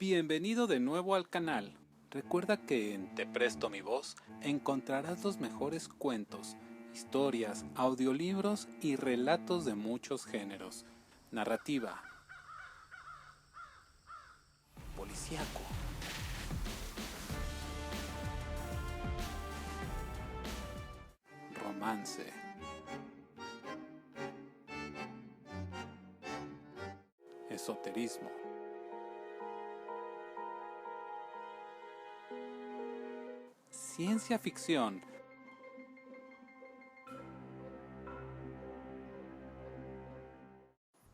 Bienvenido de nuevo al canal. Recuerda que en Te Presto Mi Voz encontrarás los mejores cuentos, historias, audiolibros y relatos de muchos géneros. Narrativa, policíaco, romance, esoterismo, ciencia ficción.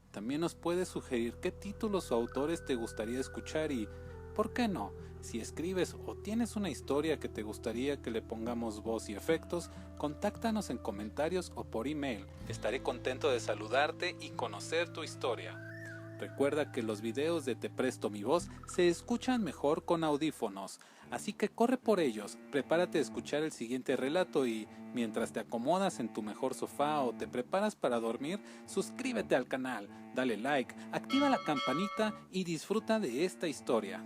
También nos puedes sugerir qué títulos o autores te gustaría escuchar y, ¿por qué no? Si escribes o tienes una historia que te gustaría que le pongamos voz y efectos, contáctanos en comentarios o por email. Estaré contento de saludarte y conocer tu historia. Recuerda que los videos de Te Presto Mi Voz se escuchan mejor con audífonos, así que corre por ellos, prepárate a escuchar el siguiente relato y, mientras te acomodas en tu mejor sofá o te preparas para dormir, suscríbete al canal, dale like, activa la campanita y disfruta de esta historia.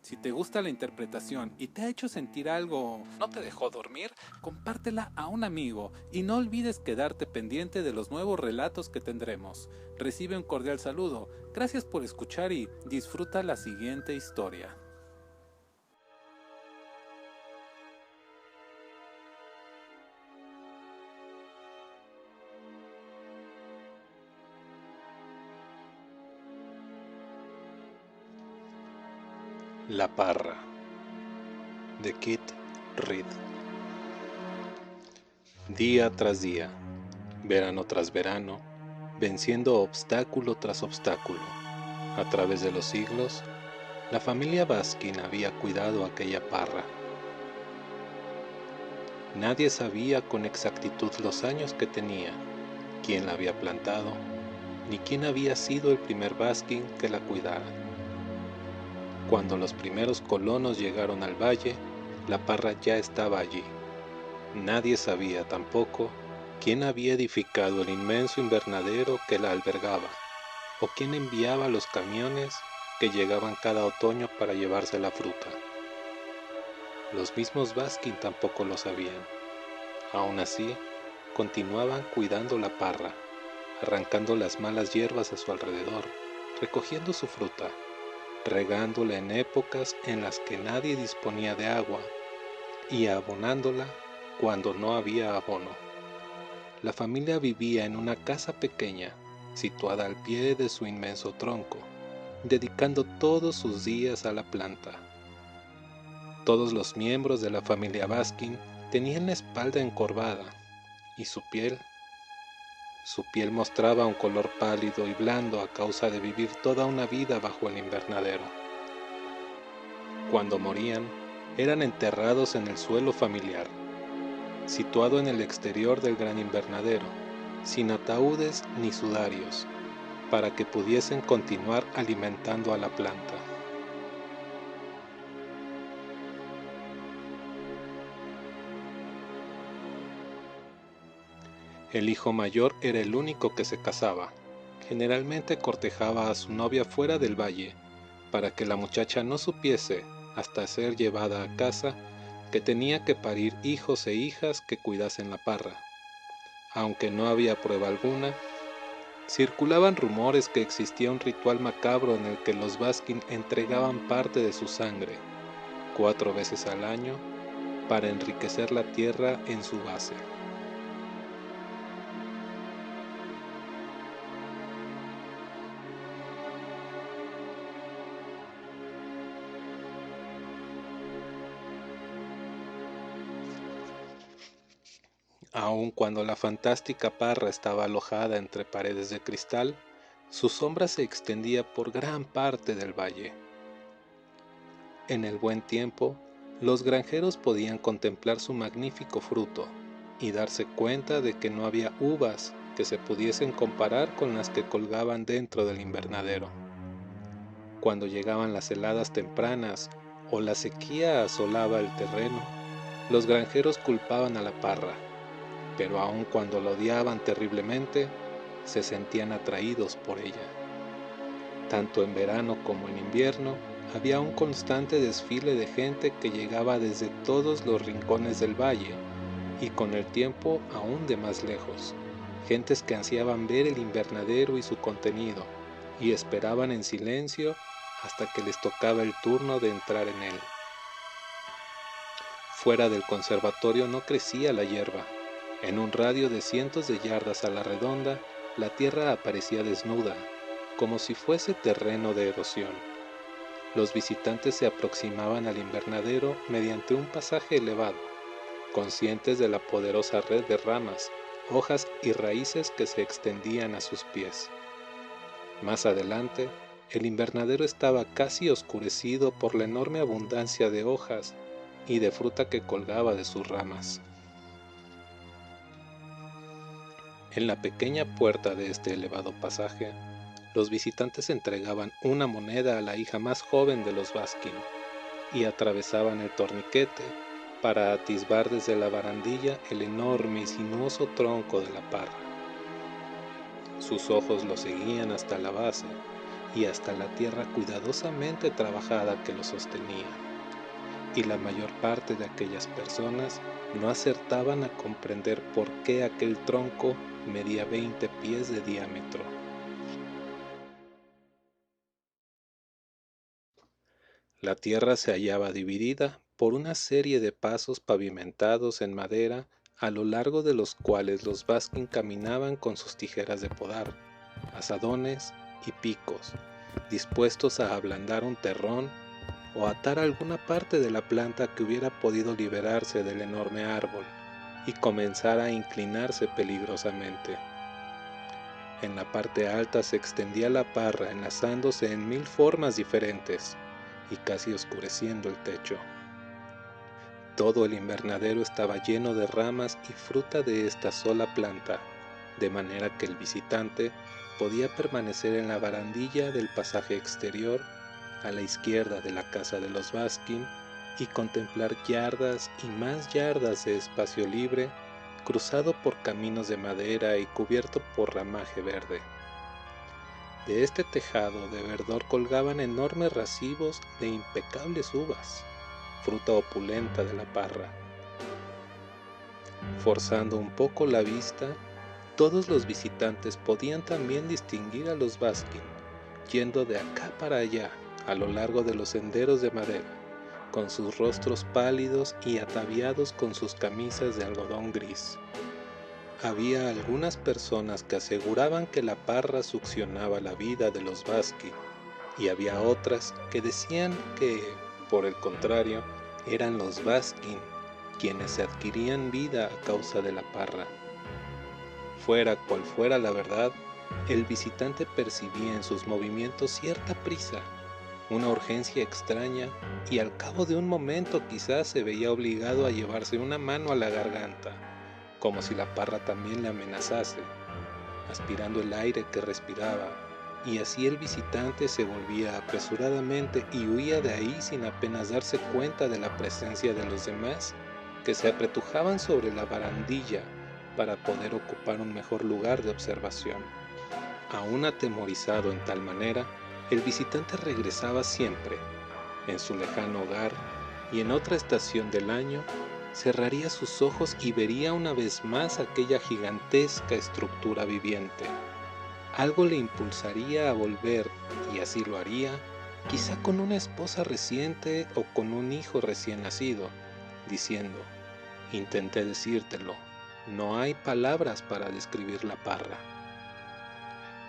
Si te gusta la interpretación y te ha hecho sentir algo, no te dejó dormir, compártela a un amigo y no olvides quedarte pendiente de los nuevos relatos que tendremos. Recibe un cordial saludo, gracias por escuchar y disfruta la siguiente historia. La Parra, de Kit Reed. Día tras día, verano tras verano, venciendo obstáculo tras obstáculo, a través de los siglos, la familia Baskin había cuidado aquella parra. Nadie sabía con exactitud los años que tenía, quién la había plantado, ni quién había sido el primer Baskin que la cuidara. Cuando los primeros colonos llegaron al valle, la parra ya estaba allí. Nadie sabía tampoco quién había edificado el inmenso invernadero que la albergaba, o quién enviaba los camiones que llegaban cada otoño para llevarse la fruta. Los mismos Baskin tampoco lo sabían. Aún así, continuaban cuidando la parra, arrancando las malas hierbas a su alrededor, recogiendo su fruta, regándola en épocas en las que nadie disponía de agua y abonándola cuando no había abono. La familia vivía en una casa pequeña, situada al pie de su inmenso tronco, dedicando todos sus días a la planta. Todos los miembros de la familia Baskin tenían la espalda encorvada y su piel mostraba un color pálido y blando a causa de vivir toda una vida bajo el invernadero. Cuando morían, eran enterrados en el suelo familiar, situado en el exterior del gran invernadero, sin ataúdes ni sudarios, para que pudiesen continuar alimentando a la planta. El hijo mayor era el único que se casaba. Generalmente cortejaba a su novia fuera del valle, para que la muchacha no supiese, hasta ser llevada a casa, que tenía que parir hijos e hijas que cuidasen la parra. Aunque no había prueba alguna, circulaban rumores que existía un ritual macabro en el que los Baskin entregaban parte de su sangre, 4 veces al año, para enriquecer la tierra en su base. Aun cuando la fantástica parra estaba alojada entre paredes de cristal, su sombra se extendía por gran parte del valle. En el buen tiempo, los granjeros podían contemplar su magnífico fruto y darse cuenta de que no había uvas que se pudiesen comparar con las que colgaban dentro del invernadero. Cuando llegaban las heladas tempranas o la sequía asolaba el terreno, los granjeros culpaban a la parra, pero aun cuando la odiaban terriblemente, se sentían atraídos por ella. Tanto en verano como en invierno, había un constante desfile de gente que llegaba desde todos los rincones del valle y con el tiempo aún de más lejos, gentes que ansiaban ver el invernadero y su contenido y esperaban en silencio hasta que les tocaba el turno de entrar en él. Fuera del conservatorio no crecía la hierba. En un radio de cientos de yardas a la redonda, la tierra aparecía desnuda, como si fuese terreno de erosión. Los visitantes se aproximaban al invernadero mediante un pasaje elevado, conscientes de la poderosa red de ramas, hojas y raíces que se extendían a sus pies. Más adelante, el invernadero estaba casi oscurecido por la enorme abundancia de hojas y de fruta que colgaba de sus ramas. En la pequeña puerta de este elevado pasaje, los visitantes entregaban una moneda a la hija más joven de los Baskin y atravesaban el torniquete para atisbar desde la barandilla el enorme y sinuoso tronco de la parra. Sus ojos lo seguían hasta la base y hasta la tierra cuidadosamente trabajada que lo sostenía, y la mayor parte de aquellas personas no acertaban a comprender por qué aquel tronco medía 20 pies de diámetro. La tierra se hallaba dividida por una serie de pasos pavimentados en madera a lo largo de los cuales los Baskin caminaban con sus tijeras de podar, azadones y picos, dispuestos a ablandar un terrón o atar alguna parte de la planta que hubiera podido liberarse del enorme árbol y comenzar a inclinarse peligrosamente. En la parte alta se extendía la parra enlazándose en 1000 formas diferentes y casi oscureciendo el techo. Todo el invernadero estaba lleno de ramas y fruta de esta sola planta, de manera que el visitante podía permanecer en la barandilla del pasaje exterior a la izquierda de la casa de los Baskin y contemplar yardas y más yardas de espacio libre cruzado por caminos de madera y cubierto por ramaje verde. De este tejado de verdor colgaban enormes racimos de impecables uvas, fruta opulenta de la parra. Forzando un poco la vista, todos los visitantes podían también distinguir a los Baskin, yendo de acá para allá, a lo largo de los senderos de madera, con sus rostros pálidos y ataviados con sus camisas de algodón gris. Había algunas personas que aseguraban que la parra succionaba la vida de los Baskin, y había otras que decían que, por el contrario, eran los Baskin quienes se adquirían vida a causa de la parra. Fuera cual fuera la verdad, el visitante percibía en sus movimientos cierta prisa, una urgencia extraña, y al cabo de un momento quizás se veía obligado a llevarse una mano a la garganta, como si la parra también le amenazase, aspirando el aire que respiraba, y así el visitante se volvía apresuradamente y huía de ahí sin apenas darse cuenta de la presencia de los demás que se apretujaban sobre la barandilla para poder ocupar un mejor lugar de observación. Aún atemorizado en tal manera, el visitante regresaba siempre, en su lejano hogar y en otra estación del año, cerraría sus ojos y vería una vez más aquella gigantesca estructura viviente. Algo le impulsaría a volver, y así lo haría, quizá con una esposa reciente o con un hijo recién nacido, diciendo: intenté decírtelo, no hay palabras para describir la parra.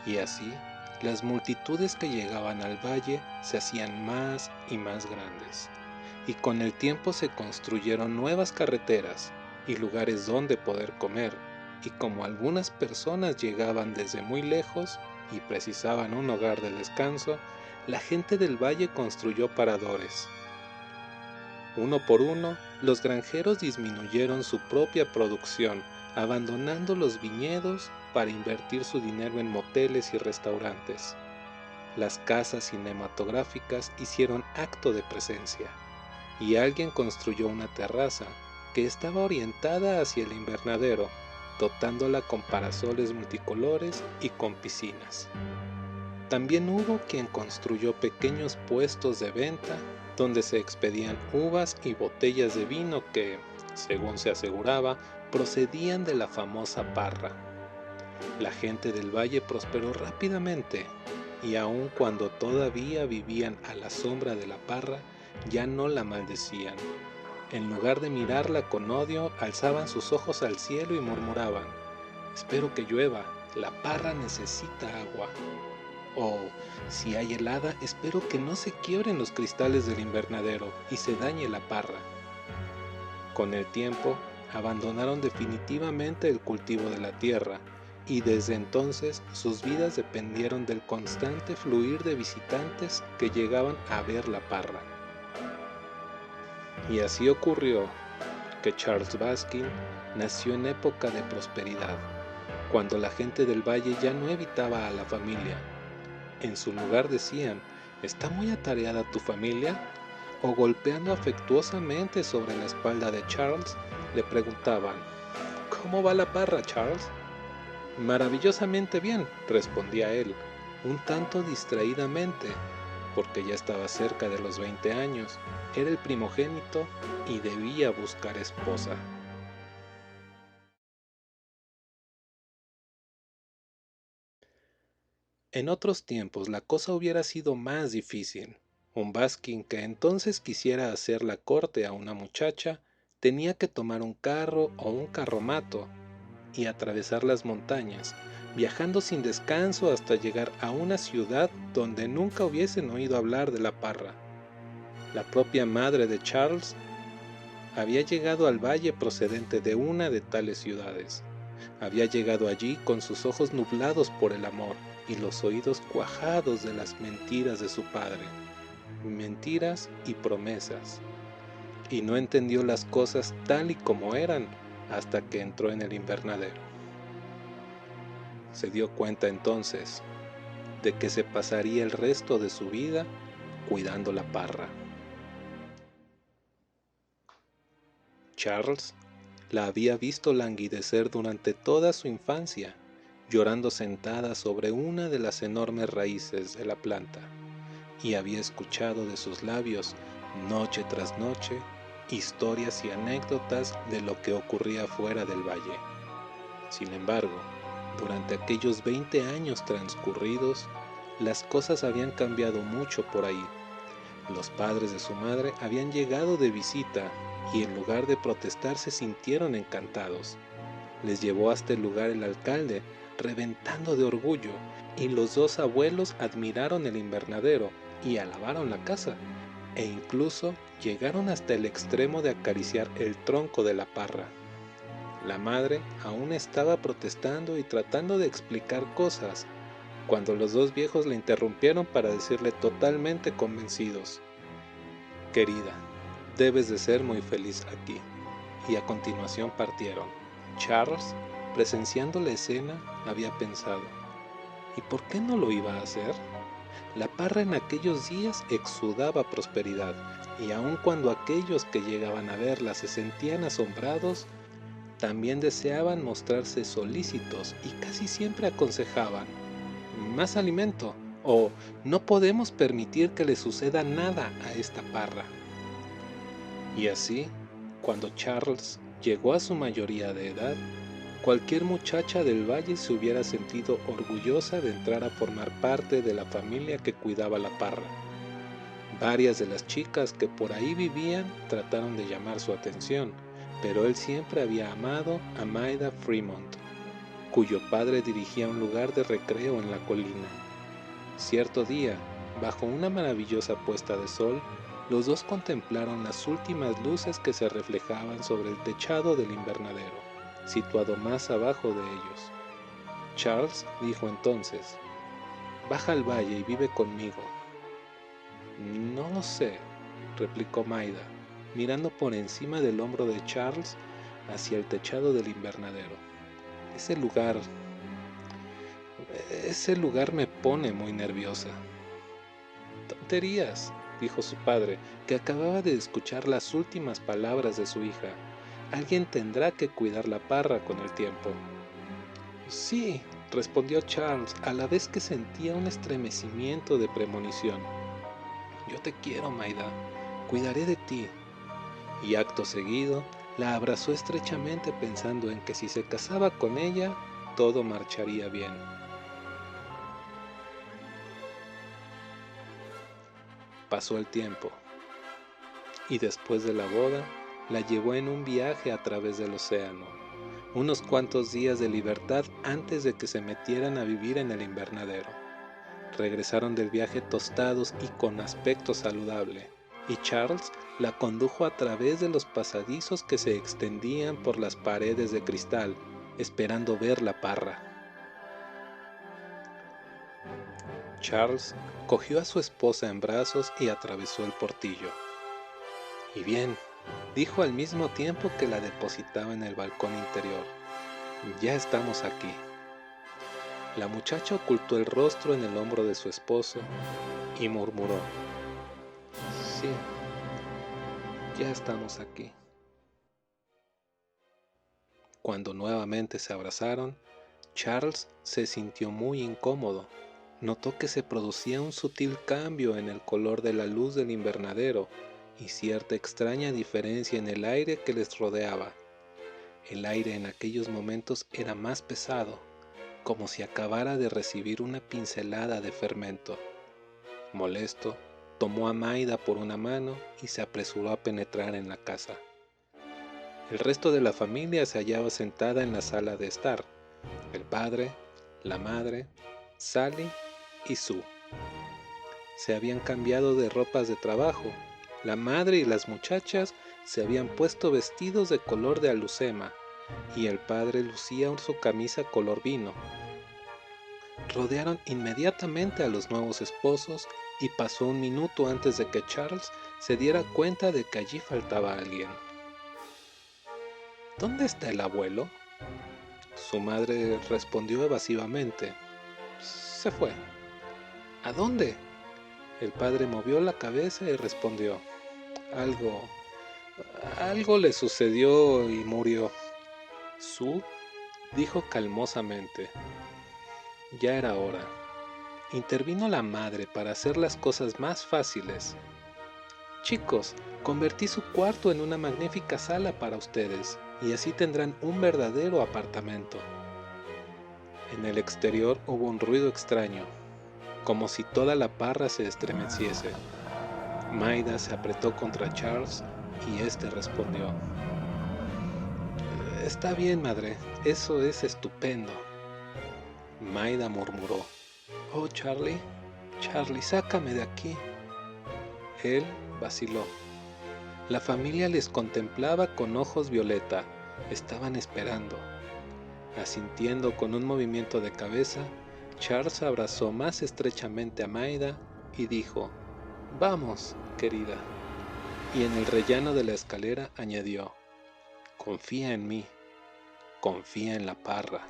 Y así, las multitudes que llegaban al valle se hacían más y más grandes, y con el tiempo se construyeron nuevas carreteras y lugares donde poder comer, y como algunas personas llegaban desde muy lejos y precisaban un hogar de descanso, la gente del valle construyó paradores. Uno por uno, los granjeros disminuyeron su propia producción, abandonando los viñedos para invertir su dinero en moteles y restaurantes. Las casas cinematográficas hicieron acto de presencia, y alguien construyó una terraza que estaba orientada hacia el invernadero, dotándola con parasoles multicolores y con piscinas. También hubo quien construyó pequeños puestos de venta donde se expedían uvas y botellas de vino que, según se aseguraba, procedían de la famosa parra. La gente del valle prosperó rápidamente, y aun cuando todavía vivían a la sombra de la parra, ya no la maldecían. En lugar de mirarla con odio, alzaban sus ojos al cielo y murmuraban: «Espero que llueva, la parra necesita agua». O, si hay helada, espero que no se quiebren los cristales del invernadero y se dañe la parra. Con el tiempo, abandonaron definitivamente el cultivo de la tierra, y desde entonces sus vidas dependieron del constante fluir de visitantes que llegaban a ver la parra. Y así ocurrió que Charles Baskin nació en época de prosperidad, cuando la gente del valle ya no evitaba a la familia. En su lugar decían: «¿Está muy atareada tu familia?», o golpeando afectuosamente sobre la espalda de Charles, le preguntaban: «¿Cómo va la parra, Charles?». «Maravillosamente bien», respondía él, un tanto distraídamente, porque ya estaba cerca de los 20 años, era el primogénito y debía buscar esposa. En otros tiempos la cosa hubiera sido más difícil. Un Baskin que entonces quisiera hacer la corte a una muchacha tenía que tomar un carro o un carromato y atravesar las montañas, viajando sin descanso hasta llegar a una ciudad donde nunca hubiesen oído hablar de la parra. La propia madre de Charles había llegado al valle procedente de una de tales ciudades. Había llegado allí con sus ojos nublados por el amor y los oídos cuajados de las mentiras de su padre, mentiras y promesas, y no entendió las cosas tal y como eran hasta que entró en el invernadero. Se dio cuenta entonces de que se pasaría el resto de su vida cuidando la parra. Charles la había visto languidecer durante toda su infancia, llorando sentada sobre una de las enormes raíces de la planta, y había escuchado de sus labios, noche tras noche, historias y anécdotas de lo que ocurría fuera del valle. Sin embargo, durante aquellos 20 años transcurridos, las cosas habían cambiado mucho por ahí. Los padres de su madre habían llegado de visita y en lugar de protestar se sintieron encantados. Les llevó hasta el lugar el alcalde, reventando de orgullo, y los dos abuelos admiraron el invernadero y alabaron la casa, e incluso llegaron hasta el extremo de acariciar el tronco de la parra. La madre aún estaba protestando y tratando de explicar cosas, cuando los dos viejos la interrumpieron para decirle totalmente convencidos: «Querida, debes de ser muy feliz aquí», y a continuación partieron. Charles, presenciando la escena, había pensado: ¿y por qué no lo iba a hacer? La parra en aquellos días exudaba prosperidad, y aun cuando aquellos que llegaban a verla se sentían asombrados, también deseaban mostrarse solícitos y casi siempre aconsejaban: «Más alimento», o «No podemos permitir que le suceda nada a esta parra». Y así, cuando Charles llegó a su mayoría de edad, cualquier muchacha del valle se hubiera sentido orgullosa de entrar a formar parte de la familia que cuidaba la parra. Varias de las chicas que por ahí vivían trataron de llamar su atención, pero él siempre había amado a Maida Fremont, cuyo padre dirigía un lugar de recreo en la colina. Cierto día, bajo una maravillosa puesta de sol, los dos contemplaron las últimas luces que se reflejaban sobre el techado del invernadero, situado más abajo de ellos. Charles dijo entonces: «Baja al valle y vive conmigo». «No lo sé», replicó Maida, mirando por encima del hombro de Charles hacia el techado del invernadero. Ese lugar me pone muy nerviosa». «Tonterías», dijo su padre, que acababa de escuchar las últimas palabras de su hija. «Alguien tendrá que cuidar la parra con el tiempo». «Sí, respondió Charles a la vez que sentía un estremecimiento de premonición. Yo te quiero, Maida, cuidaré de ti. Y acto seguido la abrazó estrechamente pensando en que si se casaba con ella, todo marcharía bien. Pasó el tiempo, y después de la boda, la llevó en un viaje a través del océano, unos cuantos días de libertad antes de que se metieran a vivir en el invernadero. Regresaron del viaje tostados y con aspecto saludable, y Charles la condujo a través de los pasadizos que se extendían por las paredes de cristal, esperando ver la parra. Charles cogió a su esposa en brazos y atravesó el portillo. Y bien, dijo al mismo tiempo que la depositaba en el balcón interior, ya estamos aquí. La muchacha ocultó el rostro en el hombro de su esposo y murmuró, sí, ya estamos aquí. Cuando nuevamente se abrazaron, Charles se sintió muy incómodo. Notó que se producía un sutil cambio en el color de la luz del invernadero y cierta extraña diferencia en el aire que les rodeaba. El aire en aquellos momentos era más pesado, como si acabara de recibir una pincelada de fermento. Molesto, tomó a Maida por una mano y se apresuró a penetrar en la casa. El resto de la familia se hallaba sentada en la sala de estar. El padre, la madre, Sally y Sue. Se habían cambiado de ropas de trabajo. La madre y las muchachas se habían puesto vestidos de color de alucema y el padre lucía su camisa color vino. Rodearon inmediatamente a los nuevos esposos y pasó un minuto antes de que Charles se diera cuenta de que allí faltaba alguien. ¿Dónde está el abuelo? Su madre respondió evasivamente. Se fue. ¿A dónde? El padre movió la cabeza y respondió. Algo le sucedió y murió. Sue dijo calmosamente. Ya era hora. Intervino la madre para hacer las cosas más fáciles. Chicos, convertí su cuarto en una magnífica sala para ustedes y así tendrán un verdadero apartamento. En el exterior hubo un ruido extraño, como si toda la parra se estremeciese. Maida se apretó contra Charles y éste respondió. Está bien, madre, eso es estupendo. Maida murmuró. Oh, Charlie, sácame de aquí. Él vaciló. La familia les contemplaba con ojos violeta. Estaban esperando. Asintiendo con un movimiento de cabeza, Charles abrazó más estrechamente a Maida y dijo, «Vamos, querida». Y en el rellano de la escalera añadió, «Confía en mí, confía en la parra».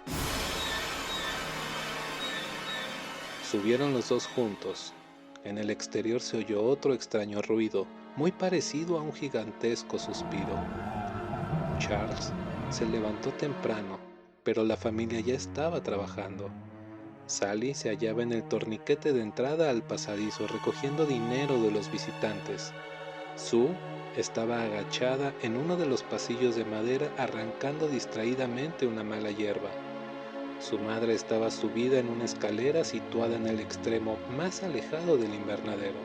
Subieron los dos juntos. En el exterior se oyó otro extraño ruido, muy parecido a un gigantesco suspiro. Charles se levantó temprano, pero la familia ya estaba trabajando. Sally se hallaba en el torniquete de entrada al pasadizo recogiendo dinero de los visitantes. Sue estaba agachada en uno de los pasillos de madera arrancando distraídamente una mala hierba. Su madre estaba subida en una escalera situada en el extremo más alejado del invernadero,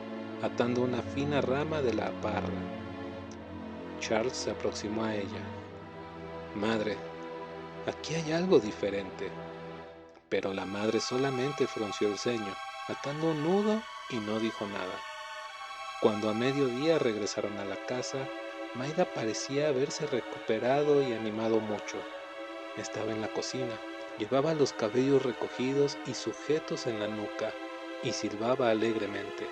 atando una fina rama de la parra. Charles se aproximó a ella. «Madre, aquí hay algo diferente». Pero la madre solamente frunció el ceño, atando un nudo y no dijo nada. Cuando a mediodía regresaron a la casa, Maida parecía haberse recuperado y animado mucho. Estaba en la cocina. Llevaba los cabellos recogidos y sujetos en la nuca, y silbaba alegremente.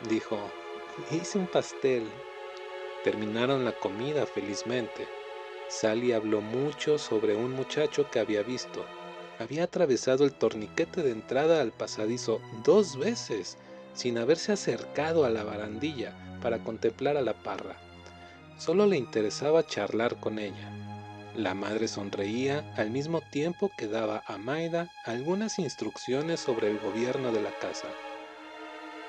Dijo, hice un pastel. Terminaron la comida felizmente. Sally habló mucho sobre un muchacho que había visto. Había atravesado el torniquete de entrada al pasadizo 2 veces, sin haberse acercado a la barandilla para contemplar a la parra. Solo le interesaba charlar con ella. La madre sonreía al mismo tiempo que daba a Maida algunas instrucciones sobre el gobierno de la casa.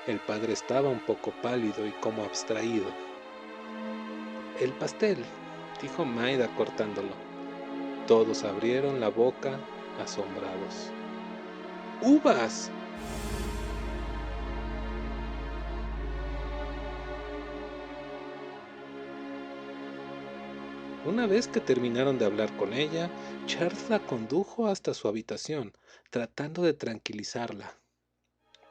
El padre estaba un poco pálido y como abstraído. «El pastel», dijo Maida cortándolo. Todos abrieron la boca asombrados. ¡Uvas! Una vez que terminaron de hablar con ella, Charles la condujo hasta su habitación, tratando de tranquilizarla.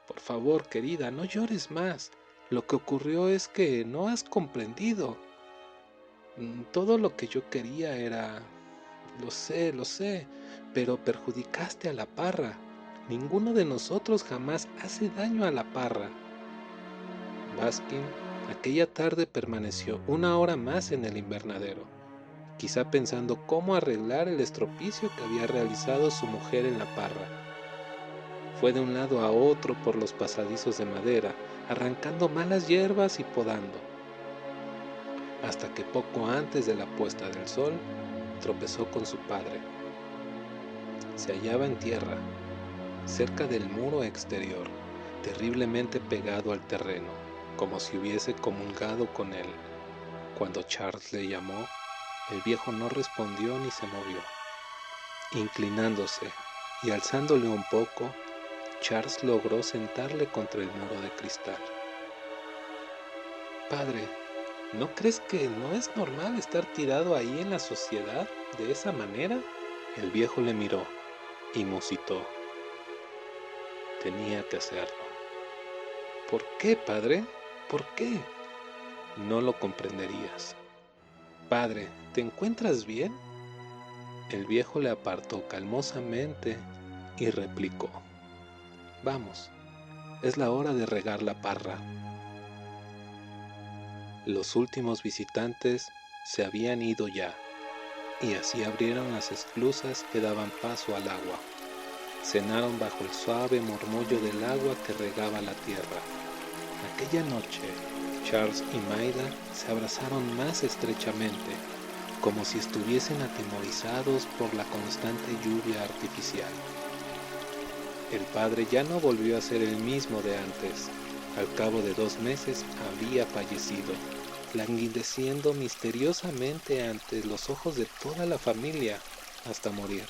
«Por favor, querida, no llores más. Lo que ocurrió es que no has comprendido. Todo lo que yo quería era... Lo sé, pero perjudicaste a la parra. Ninguno de nosotros jamás hace daño a la parra». Baskin aquella tarde permaneció 1 hora más en el invernadero, quizá pensando cómo arreglar el estropicio que había realizado su mujer en la parra. Fue de un lado a otro por los pasadizos de madera, arrancando malas hierbas y podando, hasta que poco antes de la puesta del sol tropezó con su padre. Se hallaba en tierra, cerca del muro exterior, terriblemente pegado al terreno, como si hubiese comulgado con él. Cuando Charles le llamó, el viejo no respondió ni se movió. Inclinándose y alzándole un poco, Charles logró sentarle contra el muro de cristal. «Padre, ¿no crees que no es normal estar tirado ahí en la sociedad de esa manera?» El viejo le miró y musitó. Tenía que hacerlo. «¿Por qué, padre? ¿Por qué?» «No lo comprenderías». «Padre, ¿te encuentras bien?» El viejo le apartó calmosamente y replicó: «Vamos, es la hora de regar la parra». Los últimos visitantes se habían ido ya, y así abrieron las esclusas que daban paso al agua. Cenaron bajo el suave murmullo del agua que regaba la tierra. Aquella noche, Charles y Maida se abrazaron más estrechamente, como si estuviesen atemorizados por la constante lluvia artificial. El padre ya no volvió a ser el mismo de antes. Al cabo de 2 meses había fallecido, languideciendo misteriosamente ante los ojos de toda la familia hasta morir.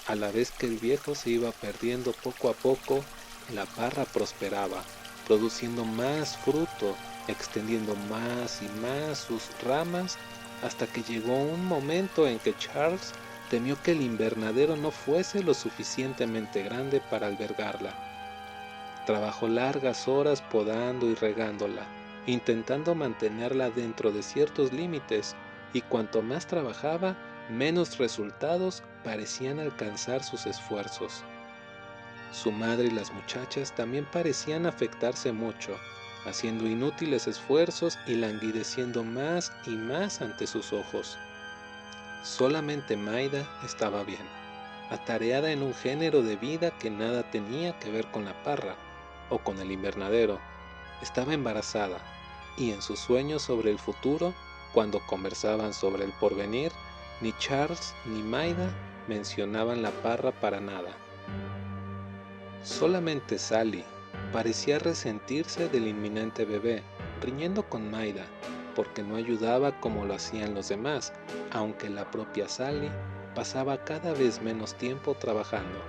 A la vez que el viejo se iba perdiendo poco a poco, la parra prosperaba, produciendo más fruto, extendiendo más y más sus ramas, hasta que llegó un momento en que Charles temió que el invernadero no fuese lo suficientemente grande para albergarla. Trabajó largas horas podando y regándola, intentando mantenerla dentro de ciertos límites, y cuanto más trabajaba, menos resultados parecían alcanzar sus esfuerzos. Su madre y las muchachas también parecían afectarse mucho, haciendo inútiles esfuerzos y languideciendo más y más ante sus ojos. Solamente Maida estaba bien, atareada en un género de vida que nada tenía que ver con la parra o con el invernadero. Estaba embarazada, y en sus sueños sobre el futuro, cuando conversaban sobre el porvenir, ni Charles ni Maida mencionaban la parra para nada. Solamente Sally parecía resentirse del inminente bebé, riñendo con Maida, porque no ayudaba como lo hacían los demás, aunque la propia Sally pasaba cada vez menos tiempo trabajando.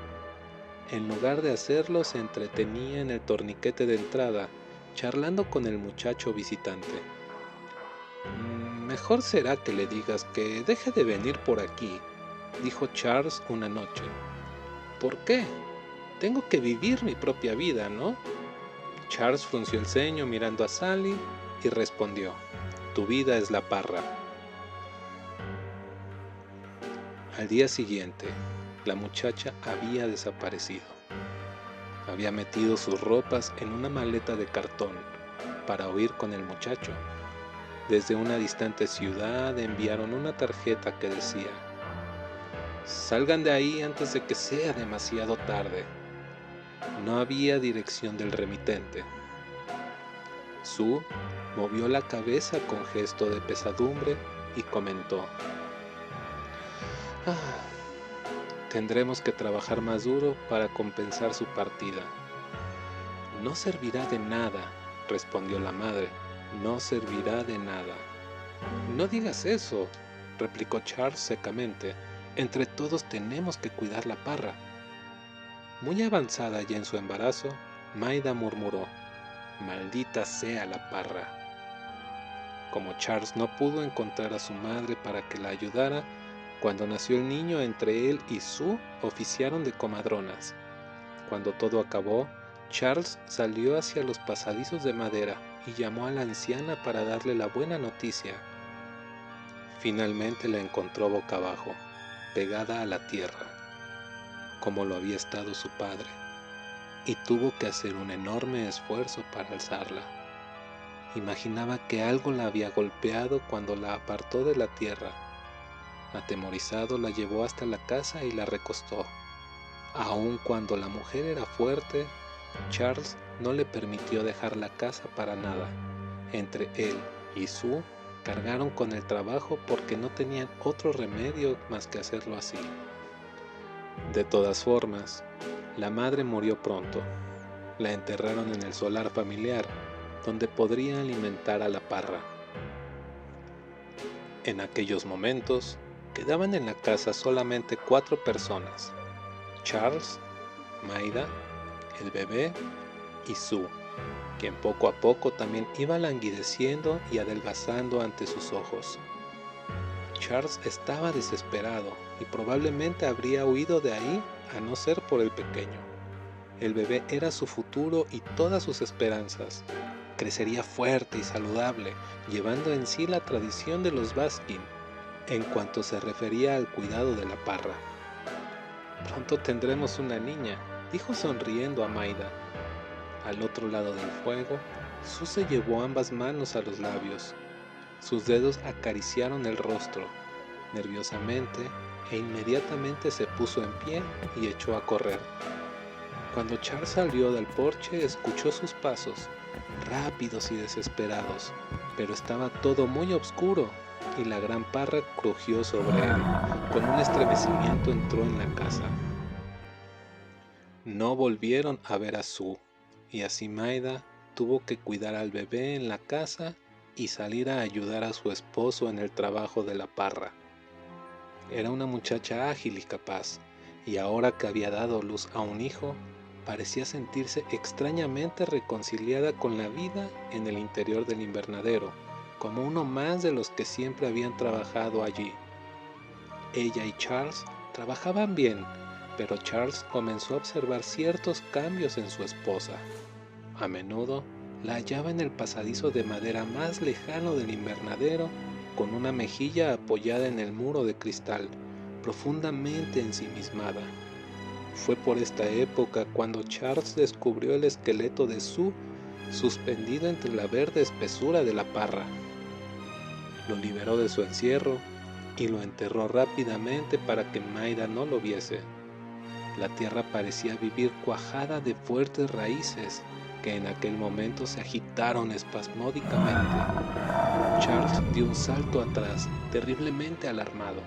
En lugar de hacerlo, se entretenía en el torniquete de entrada, charlando con el muchacho visitante. «Mejor será que le digas que deje de venir por aquí», dijo Charles una noche. «¿Por qué? Tengo que vivir mi propia vida, ¿no?» Charles frunció el ceño mirando a Sally y respondió: «Tu vida es la parra». Al día siguiente, la muchacha había desaparecido. Había metido sus ropas en una maleta de cartón para huir con el muchacho. Desde una distante ciudad enviaron una tarjeta que decía: «Salgan de ahí antes de que sea demasiado tarde». No había dirección del remitente. Sue movió la cabeza con gesto de pesadumbre y comentó: Tendremos que trabajar más duro para compensar su partida. No servirá de nada, respondió la madre. No servirá de nada. No digas eso, replicó Charles secamente. Entre todos tenemos que cuidar la parra. Muy avanzada ya en su embarazo, Maida murmuró: maldita sea la parra. Como Charles no pudo encontrar a su madre para que la ayudara, cuando nació el niño, entre él y Sue oficiaron de comadronas. Cuando todo acabó, Charles salió hacia los pasadizos de madera y llamó a la anciana para darle la buena noticia. Finalmente la encontró boca abajo, pegada a la tierra, como lo había estado su padre, y tuvo que hacer un enorme esfuerzo para alzarla. Imaginaba que algo la había golpeado cuando la apartó de la tierra. Atemorizado, la llevó hasta la casa y la recostó. Aun cuando la mujer era fuerte, Charles no le permitió dejar la casa para nada. Entre él y Sue cargaron con el trabajo porque no tenían otro remedio más que hacerlo así. De todas formas, la madre murió pronto. La enterraron en el solar familiar, donde podría alimentar a la parra. En aquellos momentos, quedaban en la casa solamente 4 personas: Charles, Maida, el bebé y Sue, quien poco a poco también iba languideciendo y adelgazando ante sus ojos. Charles estaba desesperado y probablemente habría huido de ahí a no ser por el pequeño. El bebé era su futuro y todas sus esperanzas. Crecería fuerte y saludable, llevando en sí la tradición de los Baskin, en cuanto se refería al cuidado de la parra. Pronto tendremos una niña, dijo sonriendo a Maida. Al otro lado del fuego, Sue se llevó ambas manos a los labios. Sus dedos acariciaron el rostro, nerviosamente, e inmediatamente se puso en pie y echó a correr. Cuando Charles salió del porche, escuchó sus pasos, rápidos y desesperados, pero estaba todo muy oscuro y la gran parra crujió sobre él. Con un estremecimiento entró en la casa. No volvieron a ver a Sue, y así Maida tuvo que cuidar al bebé en la casa y salir a ayudar a su esposo en el trabajo de la parra. Era una muchacha ágil y capaz, y ahora que había dado luz a un hijo, parecía sentirse extrañamente reconciliada con la vida en el interior del invernadero, como uno más de los que siempre habían trabajado allí. Ella y Charles trabajaban bien, pero Charles comenzó a observar ciertos cambios en su esposa. A menudo la hallaba en el pasadizo de madera más lejano del invernadero, con una mejilla apoyada en el muro de cristal, profundamente ensimismada. Fue por esta época cuando Charles descubrió el esqueleto de Sue suspendido entre la verde espesura de la parra. Lo liberó de su encierro y lo enterró rápidamente para que Maida no lo viese. La tierra parecía vivir cuajada de fuertes raíces que en aquel momento se agitaron espasmódicamente. Charles dio un salto atrás, terriblemente alarmado.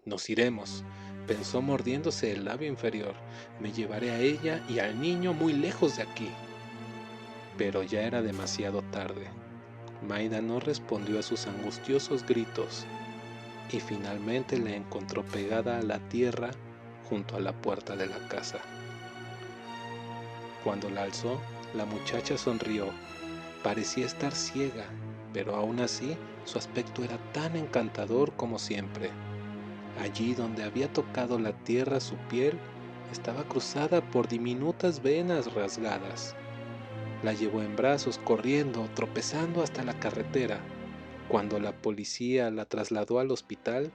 Nos iremos, pensó mordiéndose el labio inferior. Me llevaré a ella y al niño muy lejos de aquí. Pero ya era demasiado tarde. Maida no respondió a sus angustiosos gritos y finalmente la encontró pegada a la tierra junto a la puerta de la casa. Cuando la alzó, la muchacha sonrió. Parecía estar ciega, pero aún así su aspecto era tan encantador como siempre. Allí donde había tocado la tierra, su piel estaba cruzada por diminutas venas rasgadas. La llevó en brazos, corriendo, tropezando hasta la carretera. Cuando la policía la trasladó al hospital,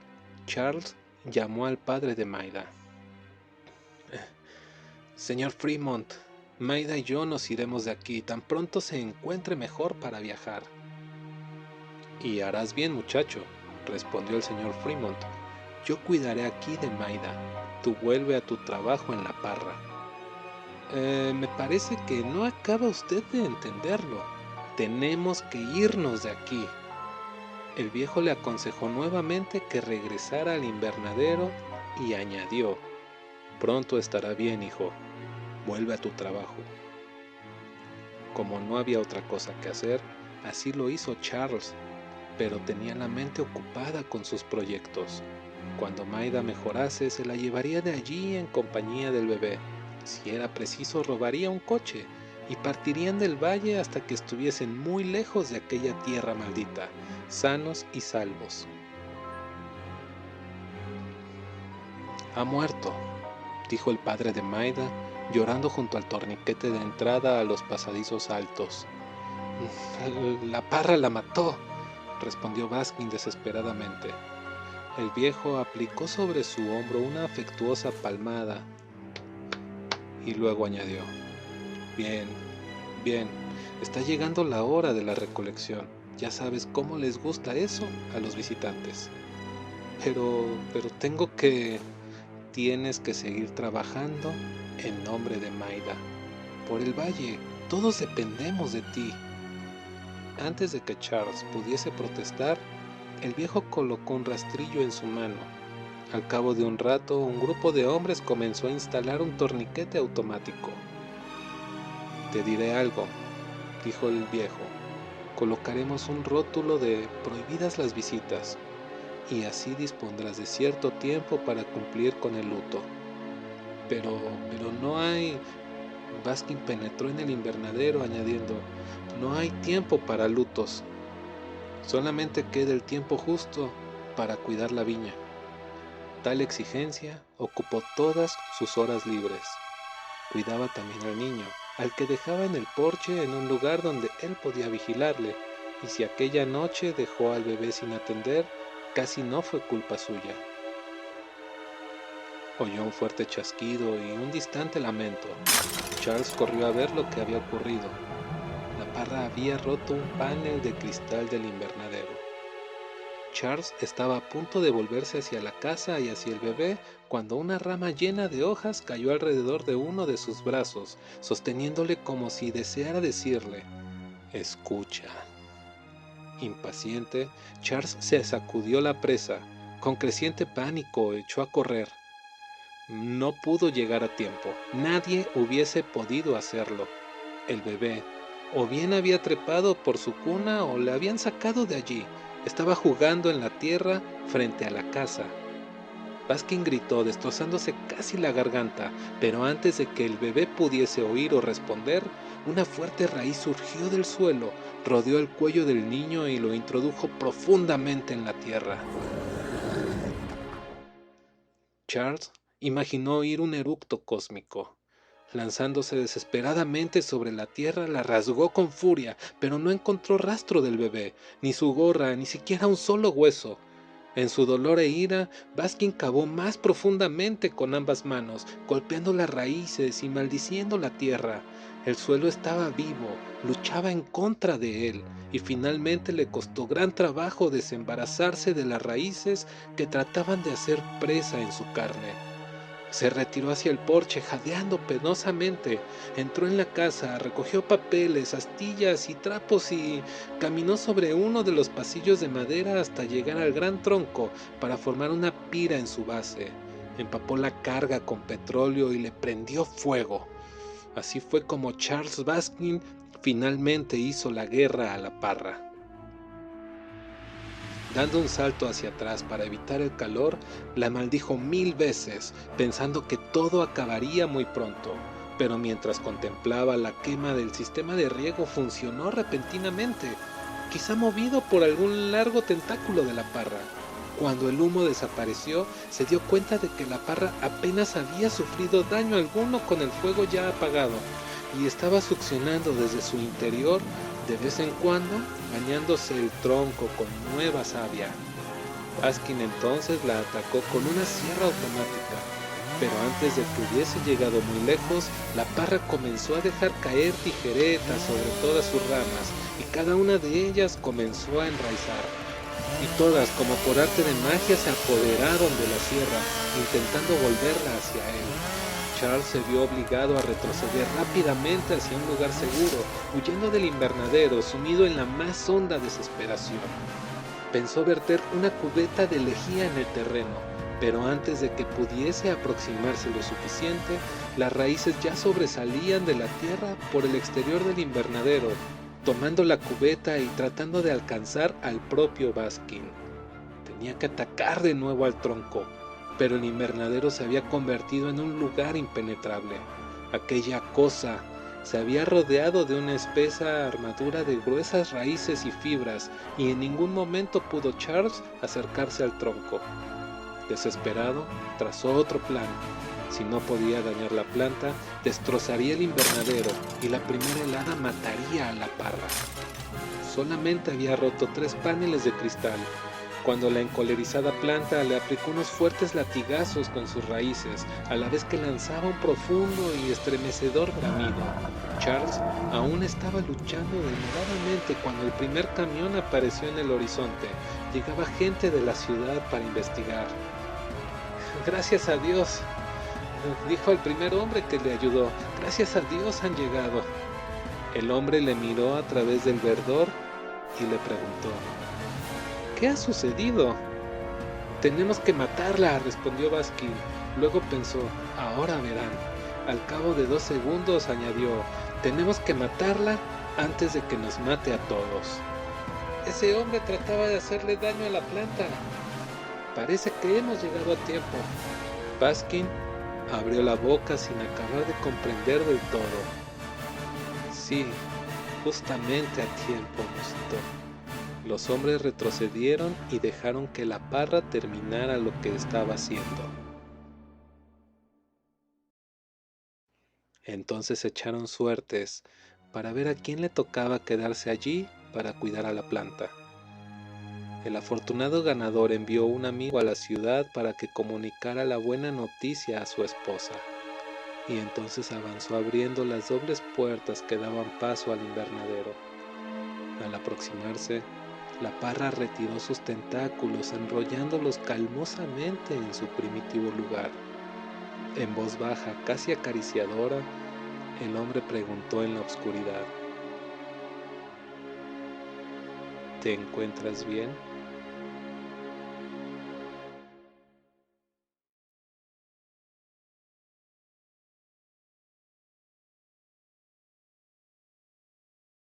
Charles llamó al padre de Maida. Señor Fremont, Maida y yo nos iremos de aquí tan pronto se encuentre mejor para viajar. Y harás bien, muchacho, respondió el señor Fremont. Yo cuidaré aquí de Maida. Tú vuelve a tu trabajo en la parra. Me parece que no acaba usted de entenderlo. tenemos que irnos de aquí. El viejo le aconsejó nuevamente que regresara al invernadero y añadió: pronto estará bien, hijo, vuelve a tu trabajo. Como no había otra cosa que hacer, así lo hizo Charles, pero tenía la mente ocupada con sus proyectos. Cuando Maida mejorase, se la llevaría de allí en compañía del bebé. Si era preciso, robaría un coche y partirían del valle hasta que estuviesen muy lejos de aquella tierra maldita, sanos y salvos. Ha muerto, dijo el padre de Maida, llorando junto al torniquete de entrada a los pasadizos altos. La parra la mató, respondió Baskin desesperadamente. El viejo aplicó sobre su hombro una afectuosa palmada y luego añadió: bien, bien, está llegando la hora de la recolección. Ya sabes cómo les gusta eso a los visitantes. Pero tienes que seguir trabajando en nombre de Maida. Por el valle, todos dependemos de ti. Antes de que Charles pudiese protestar, el viejo colocó un rastrillo en su mano. Al cabo de un rato, un grupo de hombres comenzó a instalar un torniquete automático. Te diré algo, dijo el viejo. Colocaremos un rótulo de prohibidas las visitas, y así dispondrás de cierto tiempo para cumplir con el luto. Pero no hay... Baskin penetró en el invernadero añadiendo: no hay tiempo para lutos. Solamente queda el tiempo justo para cuidar la viña. Tal exigencia ocupó todas sus horas libres. Cuidaba también al niño, al que dejaba en el porche en un lugar donde él podía vigilarle, y si aquella noche dejó al bebé sin atender, casi no fue culpa suya. Oyó un fuerte chasquido y un distante lamento. Charles corrió a ver lo que había ocurrido. La parra había roto un panel de cristal del invernadero. Charles estaba a punto de volverse hacia la casa y hacia el bebé cuando una rama llena de hojas cayó alrededor de uno de sus brazos, sosteniéndole como si deseara decirle: escucha. Impaciente, Charles se sacudió la presa. Con creciente pánico echó a correr. No pudo llegar a tiempo. Nadie hubiese podido hacerlo. El bebé o bien había trepado por su cuna o le habían sacado de allí. Estaba jugando en la tierra frente a la casa. Baskin gritó, destrozándose casi la garganta, pero antes de que el bebé pudiese oír o responder, una fuerte raíz surgió del suelo, rodeó el cuello del niño y lo introdujo profundamente en la tierra. Charles imaginó oír un eructo cósmico. Lanzándose desesperadamente sobre la tierra, la rasgó con furia, pero no encontró rastro del bebé, ni su gorra, ni siquiera un solo hueso. En su dolor e ira, Baskin cavó más profundamente con ambas manos, golpeando las raíces y maldiciendo la tierra. El suelo estaba vivo, luchaba en contra de él, y finalmente le costó gran trabajo desembarazarse de las raíces que trataban de hacer presa en su carne. Se retiró hacia el porche, jadeando penosamente. Entró en la casa, recogió papeles, astillas y trapos y caminó sobre uno de los pasillos de madera hasta llegar al gran tronco para formar una pira en su base. Empapó la carga con petróleo y le prendió fuego. Así fue como Charles Baskin finalmente hizo la guerra a la parra. Dando un salto hacia atrás para evitar el calor, la maldijo 1000 veces, pensando que todo acabaría muy pronto. Pero mientras contemplaba la quema del sistema de riego, funcionó repentinamente, quizá movido por algún largo tentáculo de la parra. Cuando el humo desapareció, se dio cuenta de que la parra apenas había sufrido daño alguno con el fuego ya apagado, y estaba succionando desde su interior de vez en cuando, bañándose el tronco con nueva savia. Baskin entonces la atacó con una sierra automática, pero antes de que hubiese llegado muy lejos, la parra comenzó a dejar caer tijeretas sobre todas sus ramas, y cada una de ellas comenzó a enraizar. Y todas, como por arte de magia, se apoderaron de la sierra, intentando volverla hacia él. Charles se vio obligado a retroceder rápidamente hacia un lugar seguro, huyendo del invernadero, sumido en la más honda desesperación. Pensó verter una cubeta de lejía en el terreno, pero antes de que pudiese aproximarse lo suficiente, las raíces ya sobresalían de la tierra por el exterior del invernadero, tomando la cubeta y tratando de alcanzar al propio Baskin. Tenía que atacar de nuevo al tronco, pero el invernadero se había convertido en un lugar impenetrable. Aquella cosa se había rodeado de una espesa armadura de gruesas raíces y fibras, y en ningún momento pudo Charles acercarse al tronco. Desesperado, trazó otro plan. Si no podía dañar la planta, destrozaría el invernadero y la primera helada mataría a la parra. Solamente había roto 3 paneles de cristal, cuando la encolerizada planta le aplicó unos fuertes latigazos con sus raíces, a la vez que lanzaba un profundo y estremecedor bramido. Charles aún estaba luchando denodadamente cuando el primer camión apareció en el horizonte. Llegaba gente de la ciudad para investigar. «Gracias a Dios», dijo al primer hombre que le ayudó. «Gracias a Dios han llegado». El hombre le miró a través del verdor y le preguntó: «¿Qué ha sucedido?» «Tenemos que matarla», respondió Baskin. Luego pensó: «Ahora verán». Al cabo de 2 segundos añadió: «Tenemos que matarla antes de que nos mate a todos». «Ese hombre trataba de hacerle daño a la planta». «Parece que hemos llegado a tiempo». Baskin abrió la boca sin acabar de comprender del todo. «Sí, justamente a tiempo», musitó. Los hombres retrocedieron y dejaron que la parra terminara lo que estaba haciendo. Entonces echaron suertes para ver a quién le tocaba quedarse allí para cuidar a la planta. El afortunado ganador envió un amigo a la ciudad para que comunicara la buena noticia a su esposa, y entonces avanzó abriendo las dobles puertas que daban paso al invernadero. Al aproximarse, la parra retiró sus tentáculos, enrollándolos calmosamente en su primitivo lugar. En voz baja, casi acariciadora, el hombre preguntó en la oscuridad: «¿Te encuentras bien?»